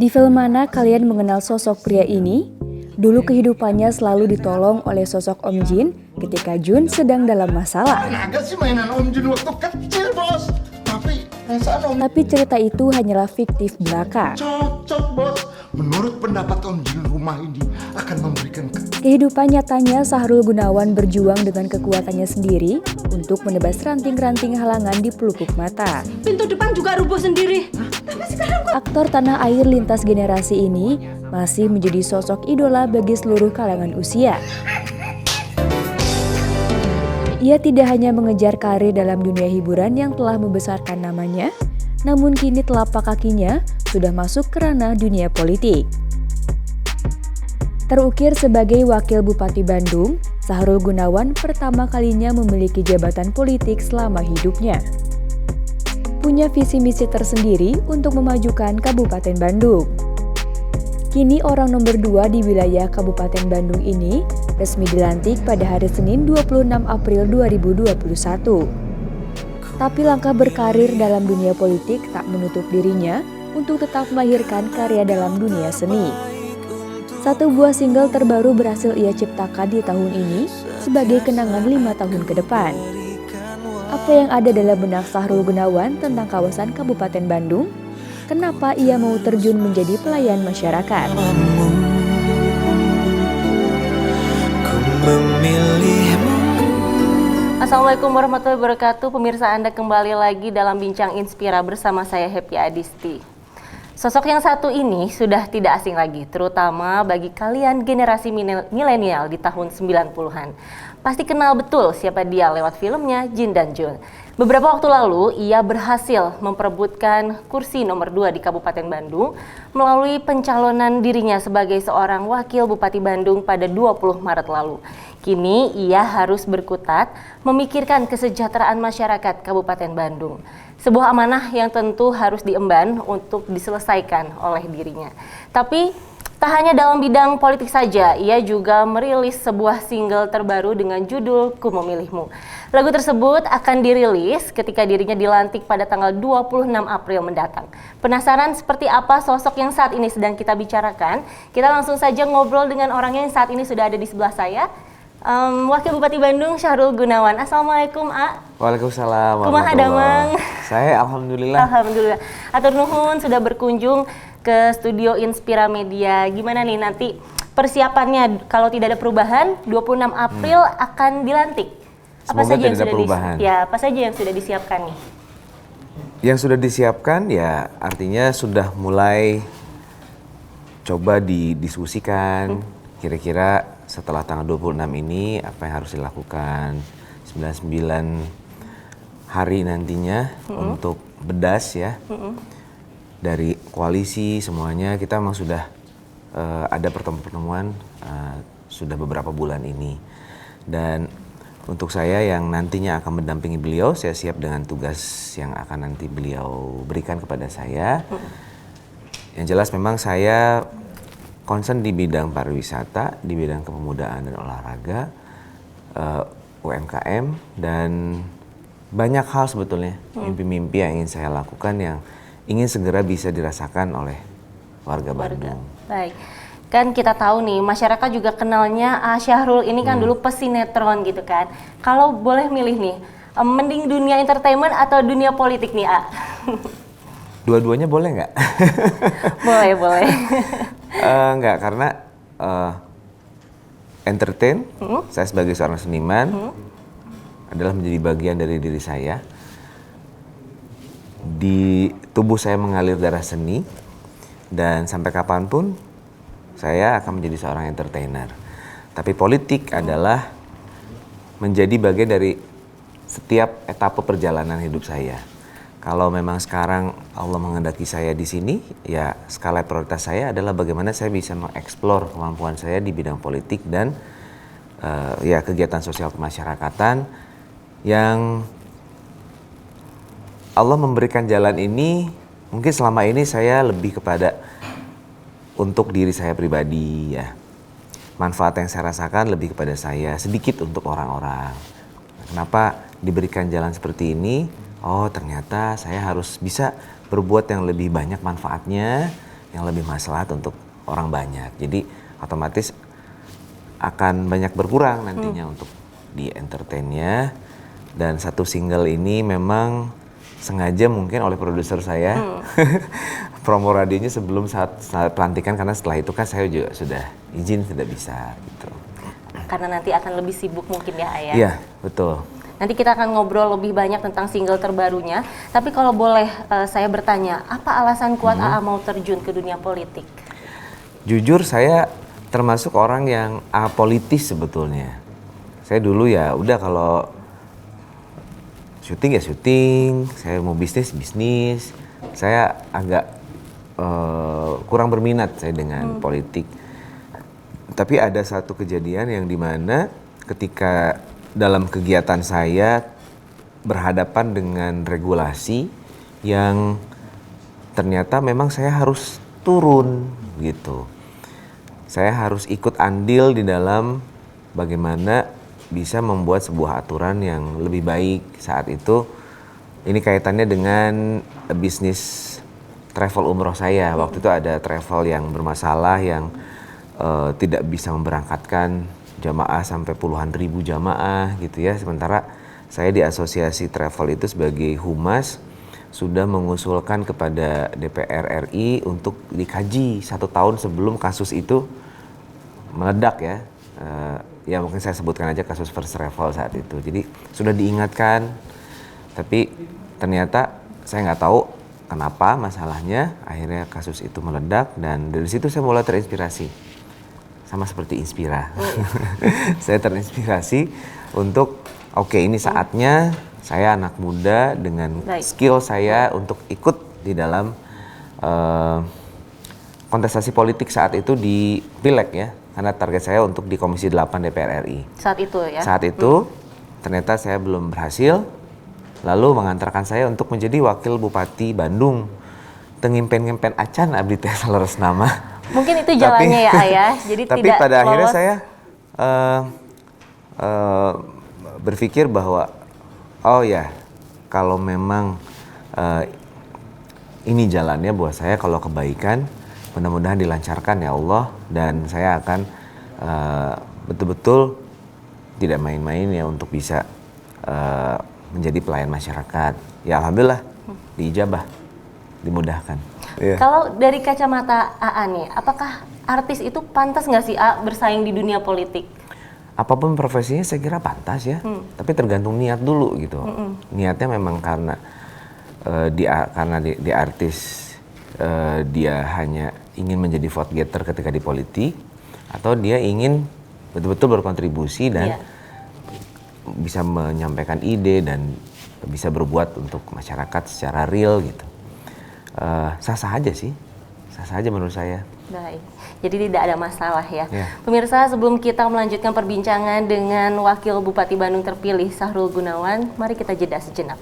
Di film mana kalian mengenal sosok pria ini? Dulu kehidupannya selalu ditolong oleh sosok Om Jin ketika Jun sedang dalam masalah. Agak sih mainan Om Jin waktu kecil, Bos. Tapi cerita itu hanyalah fiktif belaka. Cocok, Bos. Menurut pendapat Om Jin, rumah ini akan memberikan kehidupan nyatanya Sahrul Gunawan berjuang dengan kekuatannya sendiri untuk menebas ranting-ranting halangan di pelupuk mata. Pintu depan juga rubuh sendiri. Aktor tanah air lintas generasi ini masih menjadi sosok idola bagi seluruh kalangan usia. Ia tidak hanya mengejar karir dalam dunia hiburan yang telah membesarkan namanya, namun kini telapak kakinya sudah masuk ke ranah dunia politik. Terukir sebagai Wakil Bupati Bandung, Sahrul Gunawan pertama kalinya memiliki jabatan politik selama hidupnya. Punya visi misi tersendiri untuk memajukan Kabupaten Bandung. Kini orang nomor 2 di wilayah Kabupaten Bandung ini resmi dilantik pada hari Senin 26 April 2021. Tapi langkah berkarir dalam dunia politik tak menutup dirinya untuk tetap melahirkan karya dalam dunia seni. Satu buah single terbaru berhasil ia ciptakan di tahun ini sebagai kenangan 5 tahun ke depan. Apa yang ada dalam benak Sahrul Gunawan tentang kawasan Kabupaten Bandung? Kenapa ia mau terjun menjadi pelayan masyarakat? Assalamualaikum warahmatullahi wabarakatuh. Pemirsa, Anda kembali lagi dalam Bincang Inspira bersama saya Happy Adisti. Sosok yang satu ini sudah tidak asing lagi, terutama bagi kalian generasi milenial di tahun 90-an. Pasti kenal betul siapa dia lewat filmnya Jin dan Jun. Beberapa waktu lalu, ia berhasil memperebutkan kursi nomor 2 di Kabupaten Bandung melalui pencalonan dirinya sebagai seorang Wakil Bupati Bandung pada 20 Maret lalu. Kini, ia harus berkutat memikirkan kesejahteraan masyarakat Kabupaten Bandung. Sebuah amanah yang tentu harus diemban untuk diselesaikan oleh dirinya. Tapi tak hanya dalam bidang politik saja, ia juga merilis sebuah single terbaru dengan judul Ku Memilihmu. Lagu tersebut akan dirilis ketika dirinya dilantik pada tanggal 26 April mendatang. Penasaran seperti apa sosok yang saat ini sedang kita bicarakan? Kita langsung saja ngobrol dengan orangnya yang saat ini sudah ada di sebelah saya. Wakil Bupati Bandung Sahrul Gunawan. Assalamualaikum, A. Waalaikumsalam. Kumaha damang? Saya alhamdulillah. Alhamdulillah. Atur nuhun sudah berkunjung ke studio Inspira Media. Gimana nih nanti persiapannya kalau tidak ada perubahan 26 April akan dilantik? Apa Semoga saja yang tidak ada sudah perubahan. apa saja yang sudah disiapkan nih? Yang sudah disiapkan ya artinya sudah mulai coba didiskusikan kira-kira setelah tanggal 26 ini apa yang harus dilakukan. 99 hari nantinya untuk bedas ya. Dari koalisi semuanya kita memang sudah ada pertemuan-pertemuan sudah beberapa bulan ini. Dan untuk saya yang nantinya akan mendampingi beliau, saya siap dengan tugas yang akan nanti beliau berikan kepada saya. Yang jelas memang saya concern di bidang pariwisata, di bidang kepemudaan dan olahraga, UMKM, dan banyak hal sebetulnya, mimpi-mimpi yang ingin saya lakukan yang ingin segera bisa dirasakan oleh warga Bandung. Baik, kan kita tahu nih masyarakat juga kenalnya Syahrul ini kan dulu pesinetron gitu kan. Kalau boleh milih nih, mending dunia entertainment atau dunia politik nih, A? Dua-duanya boleh nggak? Boleh. Enggak, karena entertain, saya sebagai seorang seniman adalah menjadi bagian dari diri saya. Di tubuh saya mengalir darah seni, dan sampai kapanpun saya akan menjadi seorang entertainer. Tapi politik adalah menjadi bagian dari setiap etapa perjalanan hidup saya. Kalau memang sekarang Allah menghendaki saya di sini, ya skala prioritas saya adalah bagaimana saya bisa mengeksplor kemampuan saya di bidang politik dan ya kegiatan sosial kemasyarakatan yang Allah memberikan jalan ini. Mungkin selama ini saya lebih kepada untuk diri saya pribadi ya. Manfaat yang saya rasakan lebih kepada saya, sedikit untuk orang-orang. Kenapa diberikan jalan seperti ini? Oh ternyata saya harus bisa berbuat yang lebih banyak manfaatnya yang lebih maslahat untuk orang banyak. Jadi otomatis akan banyak berkurang nantinya untuk di entertainnya. Dan satu single ini memang sengaja mungkin oleh produser saya promo radionya sebelum saat pelantikan, karena setelah itu kan saya juga sudah izin tidak bisa gitu. Karena nanti akan lebih sibuk mungkin ya Ayah? Iya, betul. Nanti kita akan ngobrol lebih banyak tentang single terbarunya. Tapi kalau boleh saya bertanya, apa alasan kuat AA mau terjun ke dunia politik? Jujur saya termasuk orang yang apolitis sebetulnya. Saya dulu ya udah kalau syuting ya syuting, saya mau bisnis bisnis. Saya agak kurang berminat saya dengan politik. Tapi ada satu kejadian yang dimana ketika dalam kegiatan saya berhadapan dengan regulasi yang ternyata memang saya harus turun gitu. Saya harus ikut andil di dalam bagaimana bisa membuat sebuah aturan yang lebih baik saat itu. Ini kaitannya dengan bisnis travel umroh saya. Waktu itu ada travel yang bermasalah yang tidak bisa memberangkatkan jamaah sampai puluhan ribu jamaah gitu ya. Sementara saya di asosiasi travel itu sebagai humas sudah mengusulkan kepada DPR RI untuk dikaji 1 tahun sebelum kasus itu meledak ya. Ya mungkin saya sebutkan aja kasus First Travel saat itu. Jadi sudah diingatkan, tapi ternyata saya nggak tahu kenapa masalahnya akhirnya kasus itu meledak, dan dari situ saya mulai terinspirasi. Sama seperti Inspira. Saya terinspirasi untuk oke, ini saatnya saya anak muda dengan skill saya untuk ikut di dalam kontestasi politik saat itu di Pileg ya. Karena target saya untuk di Komisi 8 DPR RI. Saat itu ya? Saat itu ternyata saya belum berhasil, lalu mengantarkan saya untuk menjadi Wakil Bupati Bandung. Tengimpen-ngimpen acan abdi teh saleres nama. Mungkin itu jalannya ya Ayah, jadi tapi tidak pada akhirnya lolos. saya berpikir bahwa oh ya, kalau memang ini jalannya buat saya, kalau kebaikan mudah-mudahan dilancarkan ya Allah, dan saya akan betul-betul tidak main-main ya untuk bisa menjadi pelayan masyarakat. Ya alhamdulillah diijabah, dimudahkan. Kalau dari kacamata AA nih, apakah artis itu pantas nggak sih A bersaing di dunia politik? Apapun profesinya saya kira pantas ya, tapi tergantung niat dulu gitu. Niatnya memang karena di artis dia hanya ingin menjadi vote getter ketika di politik, atau dia ingin betul-betul berkontribusi dan bisa menyampaikan ide dan bisa berbuat untuk masyarakat secara real gitu. Sah-sah aja sih, sah-sah aja menurut saya. Baik, jadi tidak ada masalah ya. Pemirsa, sebelum kita melanjutkan perbincangan dengan Wakil Bupati Bandung terpilih Sahrul Gunawan, mari kita jeda sejenak.